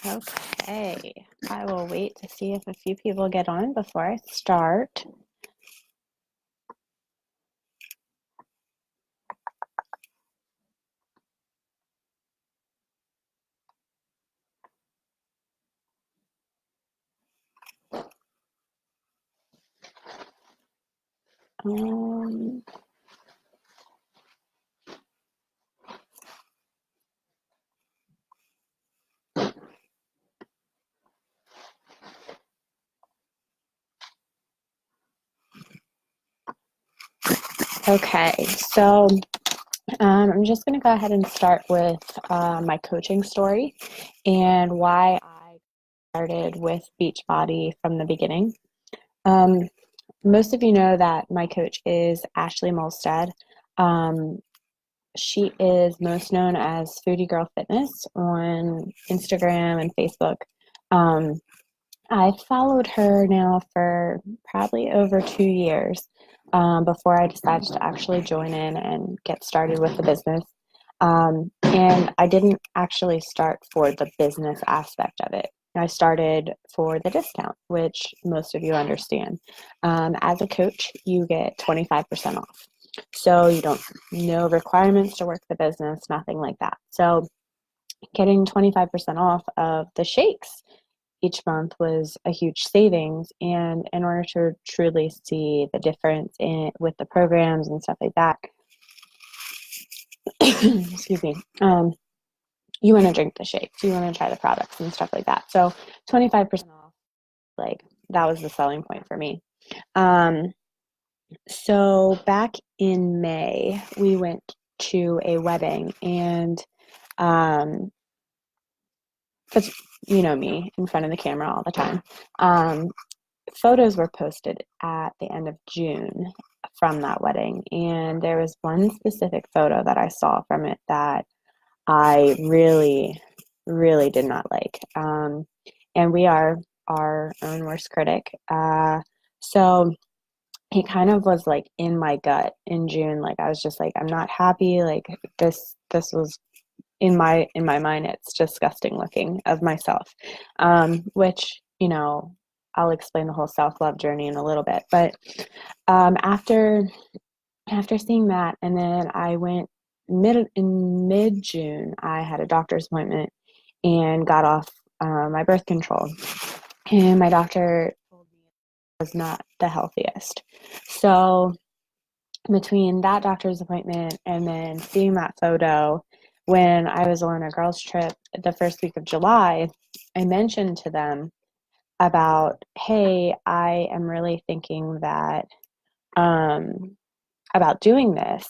Okay, I will wait to see if a few people get on before I start. Um, okay, so I'm just going to go ahead and start with my coaching story and why I started with Beachbody from the beginning. Um, Most of you know that my coach is Ashley Molstad. Um, she is most known as Foodie Girl Fitness on Instagram and Facebook. Um, I followed her now for probably over 2 years before I decided to actually join in and get started with the business. And I didn't actually start for the business aspect of it. I started for the discount, which most of you understand. As a coach, you get 25% off. So you don't, no requirements to work the business, nothing like that. So getting 25% off of the shakes each month was a huge savings. And in order to truly see the difference in with the programs and stuff like that, excuse me, you want to drink the shakes, you want to try the products and stuff like that. So 25% off, like that was the selling point for me. So back in May, we went to a wedding, and because you know me in front of the camera all the time. Photos were posted at the end of June from that wedding, and there was one specific photo that I saw from it that I really, really did not like. And we are our own worst critic. So it kind of was like in my gut in June. Like I was just like, I'm not happy. Like this was in my mind, it's disgusting looking of myself, which I'll explain the whole self-love journey in a little bit. But after seeing that, and then I went in mid June, I had a doctor's appointment and got off my birth control, and my doctor told me it was not the healthiest. So between that doctor's appointment and then seeing that photo, when I was on a girls' trip the first week of July, I mentioned to them about, hey, I am really thinking that about doing this.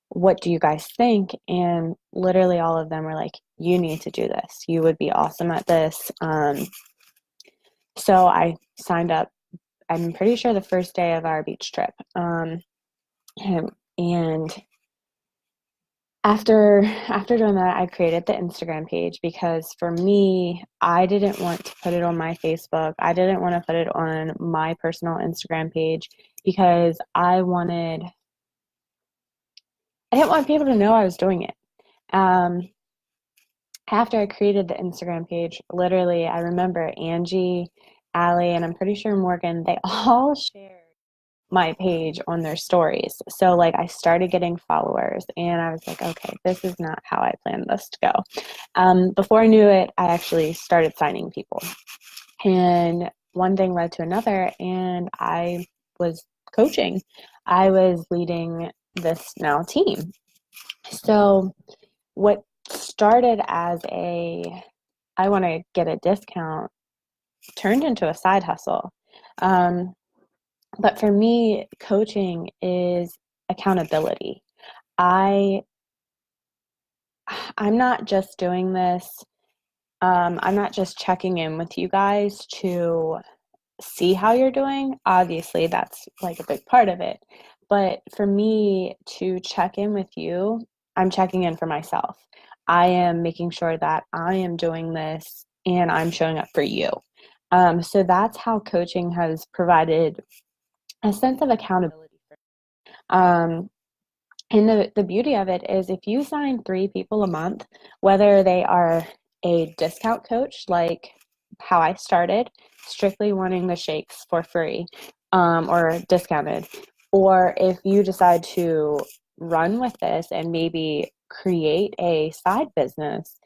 What do you guys think? And literally all of them were like, you need to do this. You would be awesome at this. So I signed up, I'm pretty sure the first day of our beach trip. And after doing that, I created the Instagram page because for me, I didn't want to put it on my Facebook. I didn't want to put it on my personal Instagram page because I didn't want people to know I was doing it. After I created the Instagram page, literally, I remember Angie, Allie, and I'm pretty sure Morgan, they all shared my page on their stories. So like I started getting followers, and I was like, okay, this is not how I planned this to go. Before I knew it, I actually started signing people, and one thing led to another, and I was coaching. I was leading this now team. So what started as I want to get a discount turned into a side hustle. But for me, coaching is accountability. I I'm not just doing this. I'm not just checking in with you guys to see how you're doing. Obviously, that's like a big part of it. But for me to check in with you, I'm checking in for myself. I am making sure that I am doing this and I'm showing up for you. So that's how coaching has provided a sense of accountability for me. And the beauty of it is if you sign 3 people a month, whether they are a discount coach, like how I started, strictly wanting the shakes for free, or discounted, or if you decide to run with this and maybe create a side business,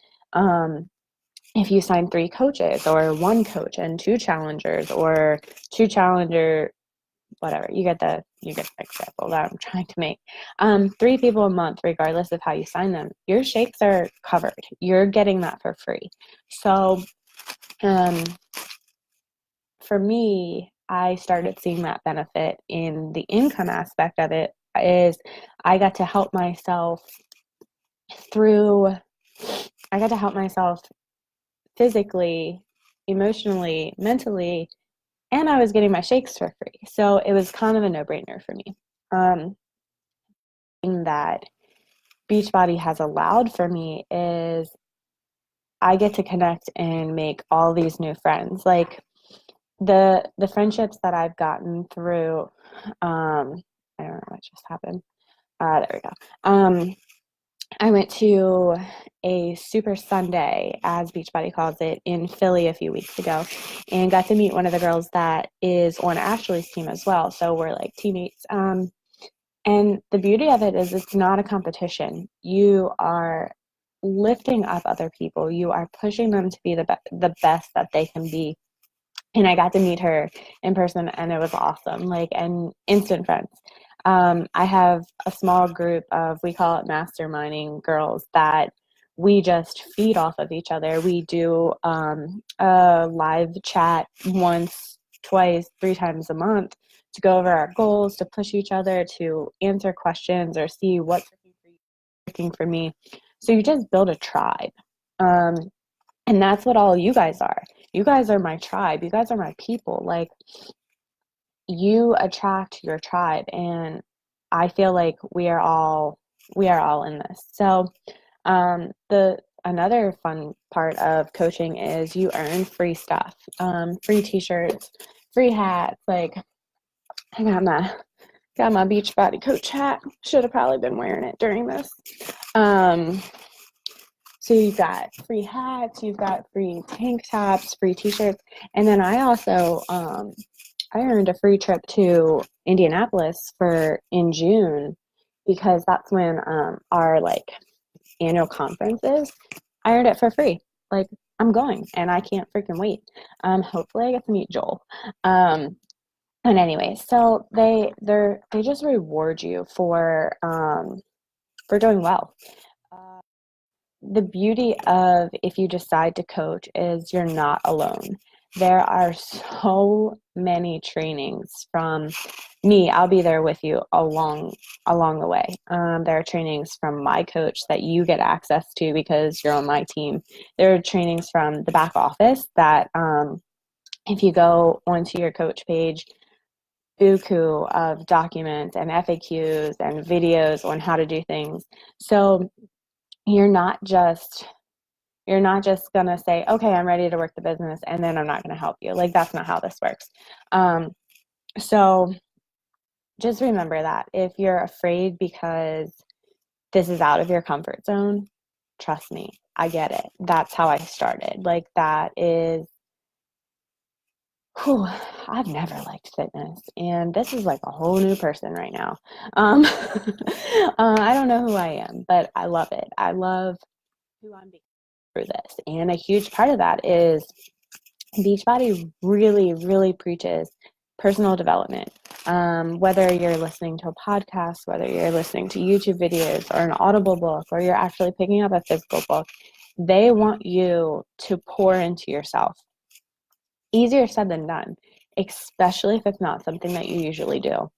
if you sign 3 coaches or 1 coach and 2 challengers or 2 challenger, whatever, you get the example that I'm trying to make. 3 people a month, regardless of how you sign them, your shakes are covered. You're getting that for free. So for me, I started seeing that benefit in the income aspect of it, is I got to help myself through, I got to help myself physically, emotionally, mentally, and I was getting my shakes for free. So it was kind of a no-brainer for me. That Beachbody has allowed for me is I get to connect and make all these new friends. Like the friendships that I've gotten through, I don't know what just happened. There we go. I went to a Super Sunday, as Beachbody calls it, in Philly a few weeks ago, and got to meet one of the girls that is on Ashley's team as well. So we're like teammates. And the beauty of it is it's not a competition. You are lifting up other people. You are pushing them to be the best that they can be. And I got to meet her in person, and it was awesome, like, and instant friends. I have a small group of, we call it masterminding girls, that we just feed off of each other. We do a live chat once, twice, 3 times a month to go over our goals, to push each other, to answer questions or see what's working for me. So you just build a tribe. And that's what all you guys are. You guys are my tribe. You guys are my people. Like, you attract your tribe, and I feel like we are all in this. So the another fun part of coaching is you earn free stuff, free t-shirts, free hats. Like, I got my Beachbody Coach hat. Should have probably been wearing it during this. So you've got free hats, you've got free tank tops, free t-shirts, and then I also I earned a free trip to Indianapolis in June, because that's when our like annual conference is. I earned it for free. Like, I'm going, and I can't freaking wait. Hopefully I get to meet Joel. And anyway, so they just reward you for doing well. The beauty of, if you decide to coach, is you're not alone. There are so many trainings from me. I'll be there with you along the way. There are trainings from my coach that you get access to because you're on my team. There are trainings from the back office that if you go onto your coach page, buku of documents and FAQs and videos on how to do things. So you're not just going to say, okay, I'm ready to work the business, and then I'm not going to help you. Like, that's not how this works. So just remember that if you're afraid because this is out of your comfort zone, trust me, I get it. That's how I started. Like, that is, I've never liked fitness, and this is like a whole new person right now. I don't know who I am, but I love it. I love who I'm becoming through this. And a huge part of that is Beachbody really, really preaches personal development. Whether you're listening to a podcast, whether you're listening to YouTube videos or an Audible book, or you're actually picking up a physical book, they want you to pour into yourself. Easier said than done, especially if it's not something that you usually do.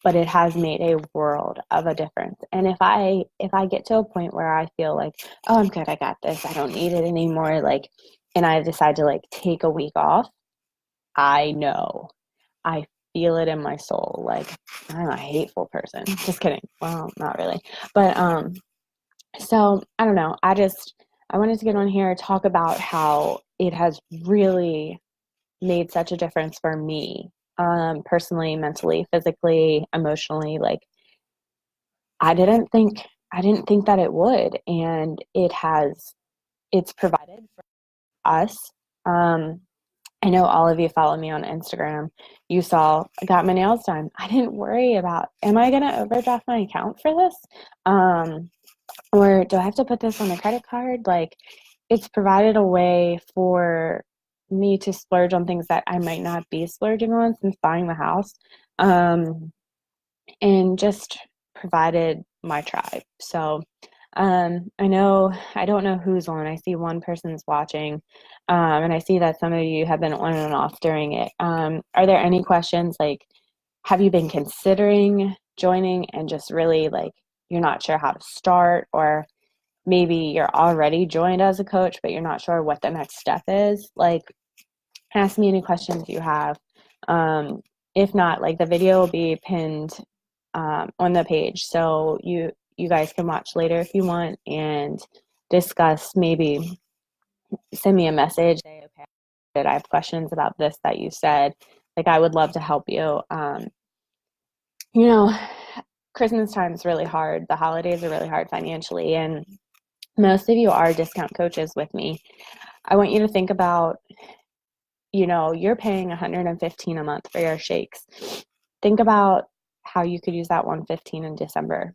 But it has made a world of a difference. And if I get to a point where I feel like, oh, I'm good, I got this, I don't need it anymore, like, and I decide to like take a week off, I know, I feel it in my soul. Like, I'm a hateful person. Just kidding. Well, not really. But so I don't know. I wanted to get on here and talk about how it has really made such a difference for me. Personally, mentally, physically, emotionally. Like, I didn't think that it would, and it has it's provided for us. I know all of you follow me on Instagram. You saw I got my nails done. I didn't worry about, am I going to overdraft my account for this? Or do I have to put this on a credit card? Like, it's provided a way for me to splurge on things that I might not be splurging on since buying the house. And just provided my tribe. So I know, I don't know who's on. I see one person's watching, and I see that some of you have been on and off during it. Are there any questions? Like, have you been considering joining and just really like you're not sure how to start, or maybe you're already joined as a coach, but you're not sure what the next step is? Like, ask me any questions you have. If not, like the video will be pinned on the page, so you guys can watch later if you want and discuss. Maybe send me a message, say, okay, I have questions about this that you said. Like, I would love to help you. You know, Christmas time is really hard. The holidays are really hard financially, and most of you are discount coaches with me. I want you to think about, you're paying $115 a month for your shakes. Think about how you could use that $115 in December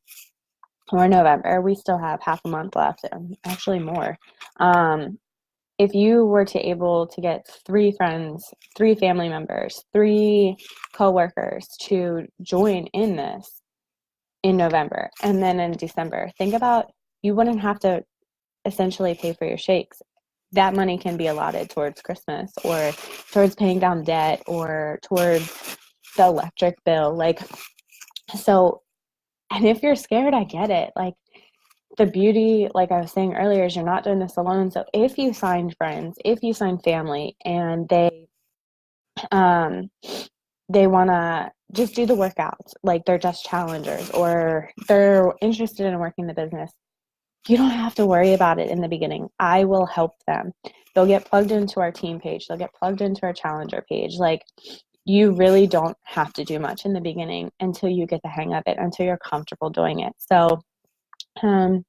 or November. We still have half a month left, actually more. If you were to able to get 3 friends, 3 family members, 3 coworkers to join in this in November and then in December, think about, you wouldn't have to essentially pay for your shakes. That money can be allotted towards Christmas or towards paying down debt or towards the electric bill. Like, so, and if you're scared, I get it. Like, the beauty, like I was saying earlier, is you're not doing this alone. So if you find friends, if you find family, and they want to just do the workouts, like they're just challengers or they're interested in working the business, you don't have to worry about it in the beginning. I will help them. They'll get plugged into our team page. They'll get plugged into our challenger page. Like, you really don't have to do much in the beginning until you get the hang of it, until you're comfortable doing it. So I'm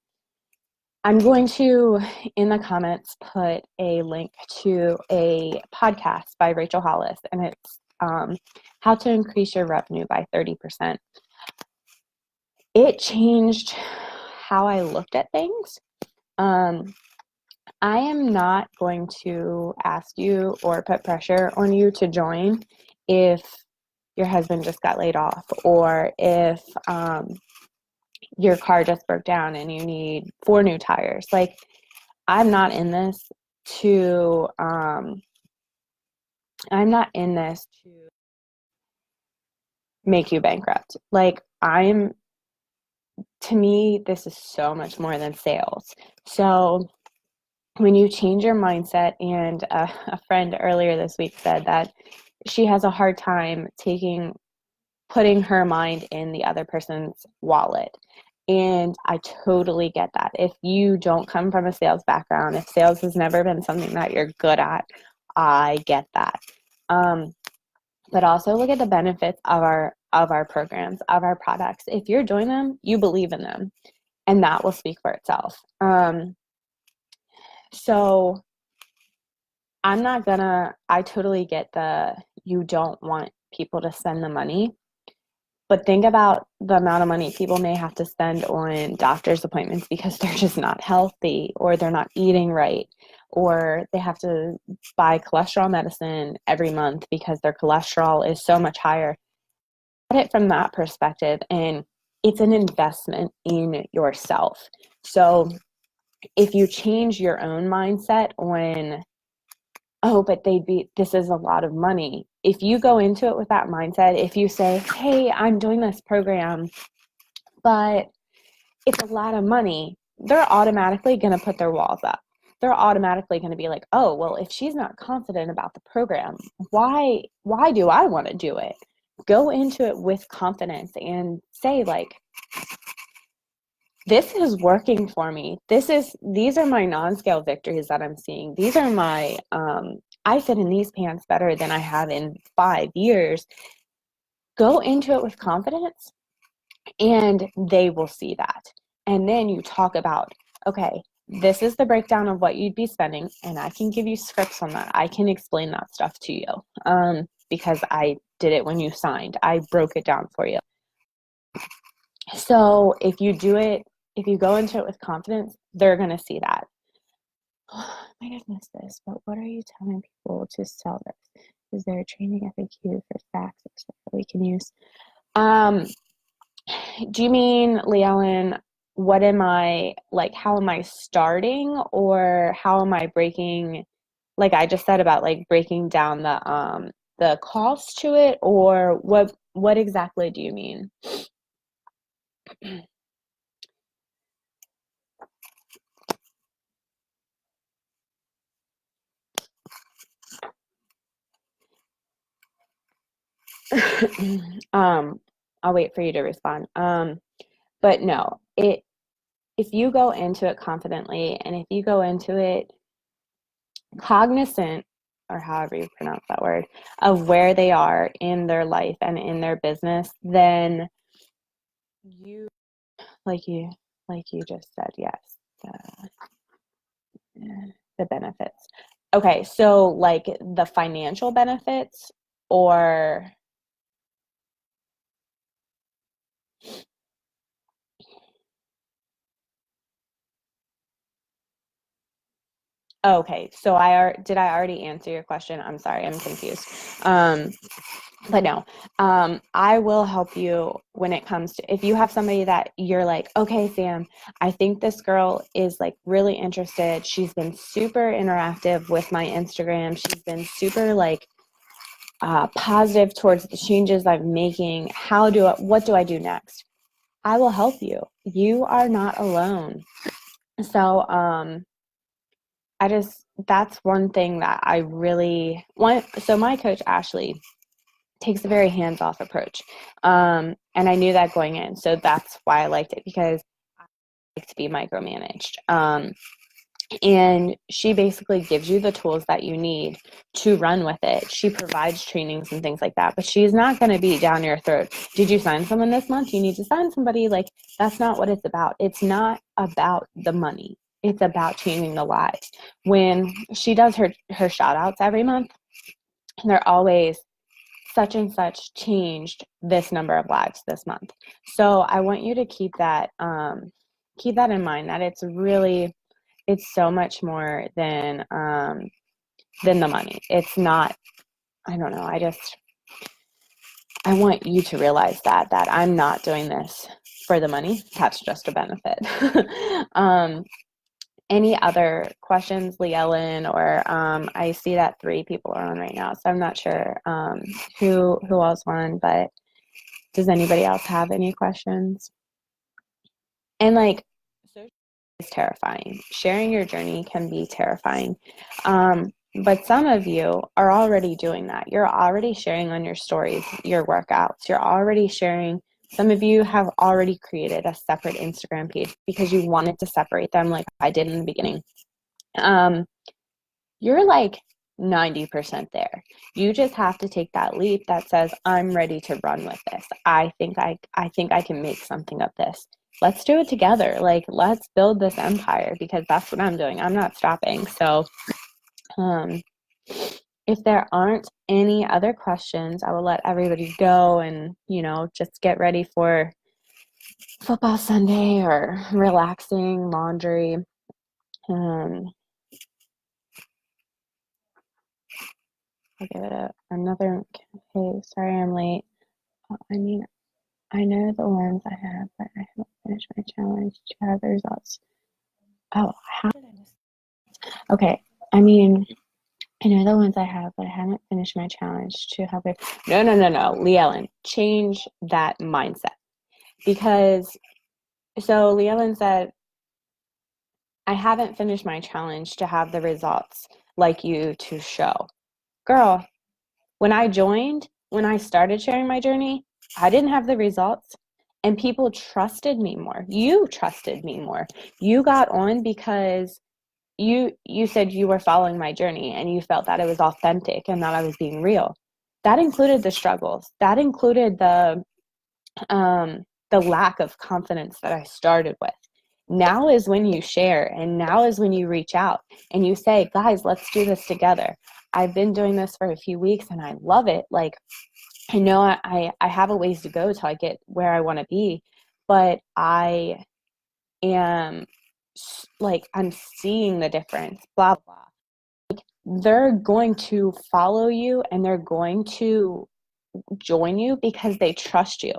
going to, in the comments, put a link to a podcast by Rachel Hollis, and it's How to Increase Your Revenue by 30%. It changed how I looked at things. I am not going to ask you or put pressure on you to join if your husband just got laid off, or if your car just broke down and you need 4 new tires. Like, I'm not in this to make you bankrupt. Like, to me, this is so much more than sales. So when you change your mindset, and a friend earlier this week said that she has a hard time putting her mind in the other person's wallet. And I totally get that. If you don't come from a sales background, if sales has never been something that you're good at, I get that. But also look at the benefits of our programs, of our products. If you're doing them, you believe in them, and that will speak for itself. So I totally get you don't want people to spend the money, but think about the amount of money people may have to spend on doctor's appointments because they're just not healthy, or they're not eating right, or they have to buy cholesterol medicine every month because their cholesterol is so much higher. Look at it from that perspective, and it's an investment in yourself. So if you change your own mindset on, oh, but this is a lot of money. If you go into it with that mindset, if you say, hey, I'm doing this program, but it's a lot of money, they're automatically going to put their walls up. They're automatically going to be like, oh, well, if she's not confident about the program, why do I want to do it? Go into it with confidence and say, like, this is working for me. These are my non-scale victories that I'm seeing. These are my, I fit in these pants better than I have in 5 years. Go into it with confidence, and they will see that. And then you talk about, okay, this is the breakdown of what you'd be spending, and I can give you scripts on that. I can explain that stuff to you because I did it when you signed. I broke it down for you. So if you do it, if you go into it with confidence, they're going to see that. Oh, I might have missed this, but what are you telling people to sell this? Is there a training FAQ for facts that we can use? Do you mean, Leellen, what am I, like, how am I starting, or how am I breaking, like I just said about like breaking down the cost to it, or what exactly do you mean? I'll wait for you to respond. But no, if you go into it confidently, and if you go into it cognizant, or however you pronounce that word, of where they are in their life and in their business, then you, like you just said, yes, the benefits. Okay, so like the financial benefits, or okay, so did I already answer your question? I'm sorry, I'm confused. But no, I will help you when it comes to, if you have somebody that you're like, okay, Sam, I think this girl is like really interested. She's been super interactive with my Instagram. She's been super like positive towards the changes I'm making. What do I do next? I will help you. You are not alone. So, that's one thing that I really want. So my coach, Ashley, takes a very hands-off approach. And I knew that going in. So that's why I liked it, because I like to be micromanaged. And she basically gives you the tools that you need to run with it. She provides trainings and things like that, but she's not going to be down your throat. Did you sign someone this month? You need to sign somebody. Like, that's not what it's about. It's not about the money. It's about changing the lives. When she does her shout outs every month, they're always such and such changed this number of lives this month. So I want you to keep that in mind, that it's so much more than the money. It's not, I don't know, I want you to realize that I'm not doing this for the money. That's just a benefit. Any other questions, Leellen? Or I see that 3 people are on right now, so I'm not sure who else won, but does anybody else have any questions? And like, social is terrifying. Sharing your journey can be terrifying. But some of you are already doing that. You're already sharing on your stories, your workouts. You're already sharing. Some of you have already created a separate Instagram page because you wanted to separate them, like I did in the beginning. You're like 90% there. You just have to take that leap that says, I'm ready to run with this. I think I can make something of this. Let's do it together. Like, let's build this empire, because that's what I'm doing. I'm not stopping. So if there aren't any other questions, I will let everybody go and, just get ready for football Sunday or relaxing, laundry. I'll give it another, hey, sorry I'm late. I know the ones I have, but I haven't finished my challenge to have the results. Oh, how did I miss? Okay, I know the ones I have, but I haven't finished my challenge to have it. No, Leellen, change that mindset. Because, so Leellen said, I haven't finished my challenge to have the results like you to show. Girl, when I started sharing my journey, I didn't have the results, and people trusted me more. You trusted me more. You got on because you said you were following my journey, and you felt that it was authentic and that I was being real. That included the struggles. That included the lack of confidence that I started with. now is when you share, and now is when you reach out and you say, guys, let's do this together. I've been doing this for a few weeks and I love it. Like, I know I have a ways to go till I get where I want to be, but I am like, I'm seeing the difference, blah, blah. They're going to follow you and they're going to join you because they trust you.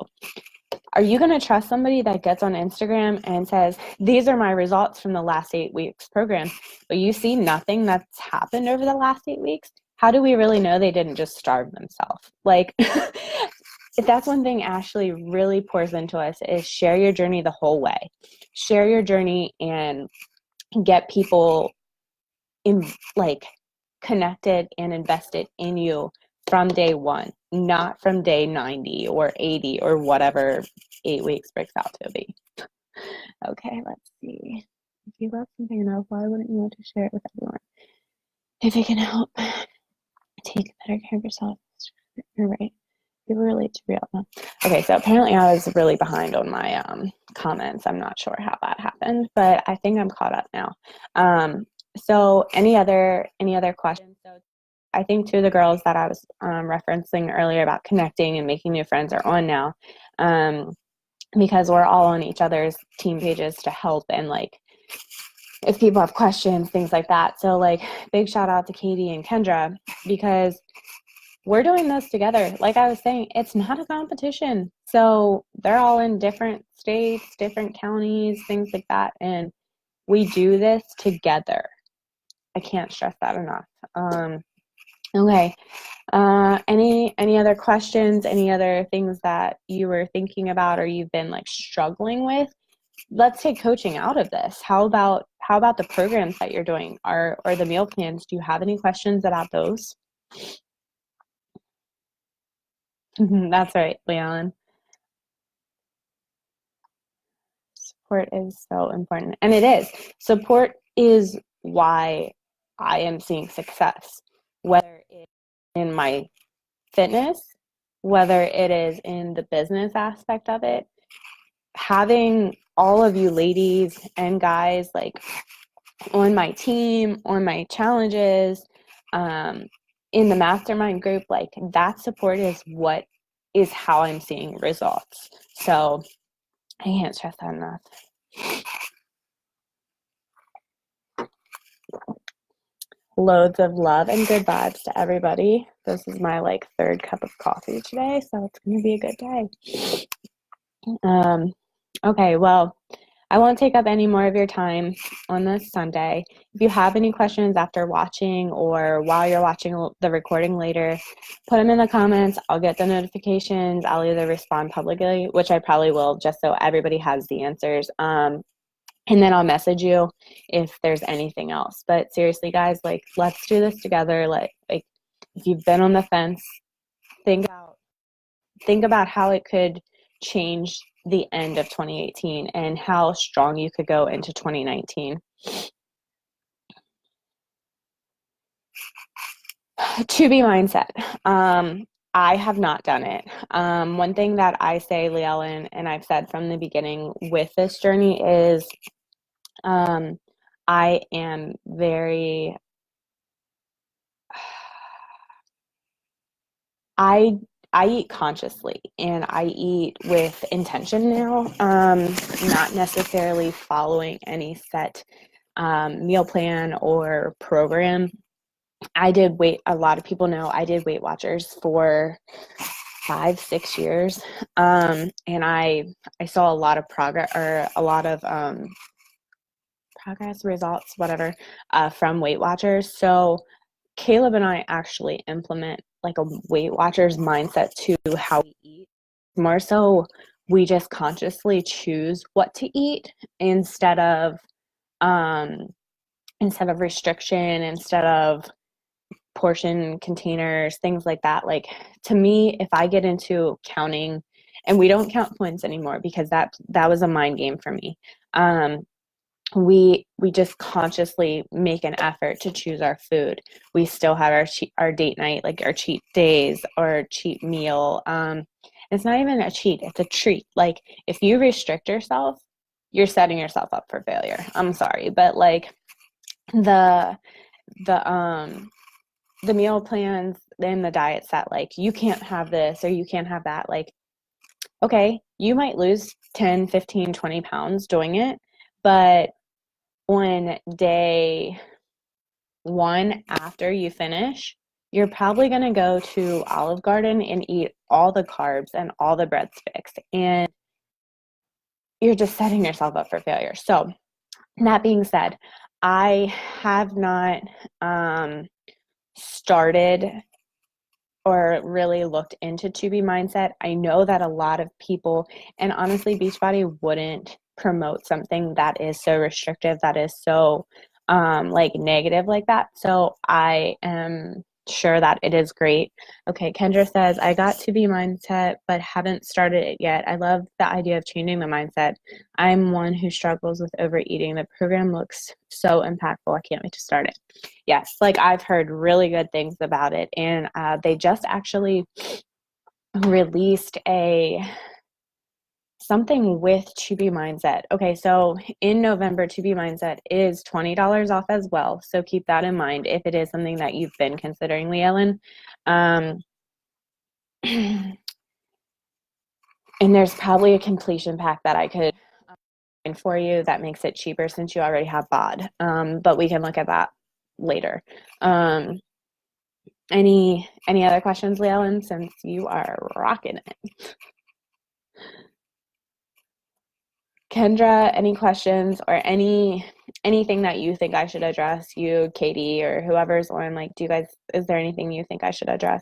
Are you going to trust somebody that gets on Instagram and says, these are my results from the last 8 weeks program, but you see nothing that's happened over the last 8 weeks? How do we really know they didn't just starve themselves? Like, if that's one thing Ashley really pours into us, is share your journey the whole way. Share your journey and get people in, like, connected and invested in you from day one, not from day 90 or 80 or whatever 8 weeks breaks out to be. Okay, let's see. If you love something enough, why wouldn't you want to share it with everyone? If it can help take better care of yourself. You're right. People relate to real. Okay, so apparently I was really behind on my comments. I'm not sure how that happened, but I think I'm caught up now. So any other questions? So I think two of the girls that I was referencing earlier about connecting and making new friends are on now, because we're all on each other's team pages to help, and like, if people have questions, things like that. So like, big shout out to Katie and Kendra, because we're doing this together. Like I was saying, it's not a competition. So they're all in different states, different counties, things like that. And we do this together. I can't stress that enough. Okay. Any other questions? Any other things that you were thinking about or you've been like struggling with? Let's take coaching out of this. How about the programs that you're doing or the meal plans? Do you have any questions about those? That's right, Leon. Support is so important. And it is. Support is why I am seeing success, whether it's in my fitness, whether it is in the business aspect of it. Having all of you ladies and guys like on my team, on my challenges, in the mastermind group, like that support is how I'm seeing results. So I can't stress that enough. Loads of love and good vibes to everybody. This is my like third cup of coffee today, so it's going to be a good day. Okay, well, I won't take up any more of your time on this Sunday. If you have any questions after watching or while you're watching the recording later, put them in the comments. I'll get the notifications. I'll either respond publicly, which I probably will, just so everybody has the answers. And then I'll message you if there's anything else. But seriously, guys, like, let's do this together. Like if you've been on the fence, think about how it could change the end of 2018 and how strong you could go into 2019. To be mindset. I have not done it. One thing that I say, Leellen, and I've said from the beginning with this journey is I am very, I eat consciously and I eat with intention now, not necessarily following any set meal plan or program. A lot of people know I did Weight Watchers for 5-6 years, and I saw a lot of progress, or a lot of progress, results, whatever, from Weight Watchers. So Caleb and I actually implement like a Weight Watchers mindset to how we eat. More so, we just consciously choose what to eat instead of restriction, instead of portion containers, things like that. Like, to me, if I get into counting, and we don't count points anymore because that was a mind game for me. We just consciously make an effort to choose our food. We still have our date night, like our cheat days or cheat meal. It's not even a cheat, it's a treat. Like, if you restrict yourself, you're setting yourself up for failure. I'm sorry, but like the meal plans and the diets that like you can't have this or you can't have that, like, okay, you might lose 10, 15, 20 pounds doing it, but on day 1 after you finish, you're probably going to go to Olive Garden and eat all the carbs and all the breadsticks, and you're just setting yourself up for failure. So that being said, I have not started or really looked into To Be Mindset. I know that a lot of people, and honestly, Beachbody wouldn't promote something that is so restrictive, that is so like negative like that. So I am sure that it is great. Okay, Kendra says, I got To Be Mindset, but haven't started it yet. I love the idea of changing the mindset. I'm one who struggles with overeating. The program looks so impactful. I can't wait to start it. Yes, like I've heard really good things about it, and they just actually released something with To Be Mindset. Okay, so in November, To Be Mindset is $20 off as well. So keep that in mind if it is something that you've been considering, Leellen. And there's probably a completion pack that I could find for you that makes it cheaper since you already have BOD. But we can look at that later. Any other questions, Leellen, since you are rocking it? Kendra, any questions or anything that you think I should address, you, Katie, or whoever's on, like, is there anything you think I should address?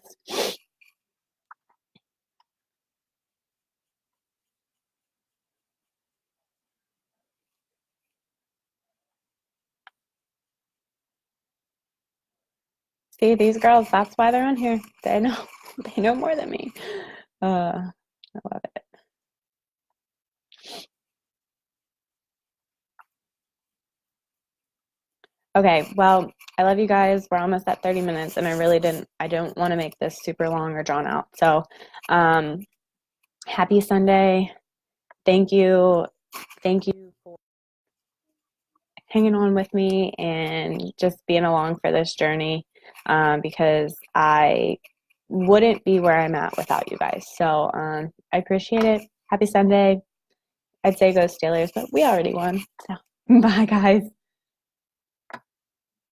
See, these girls, that's why they're on here. They know more than me. I love it. Okay, well, I love you guys. We're almost at 30 minutes, and I don't want to make this super long or drawn out. So, happy Sunday. Thank you. Thank you for hanging on with me and just being along for this journey, because I wouldn't be where I'm at without you guys. So I appreciate it. Happy Sunday. I'd say go Steelers, but we already won. So bye, guys.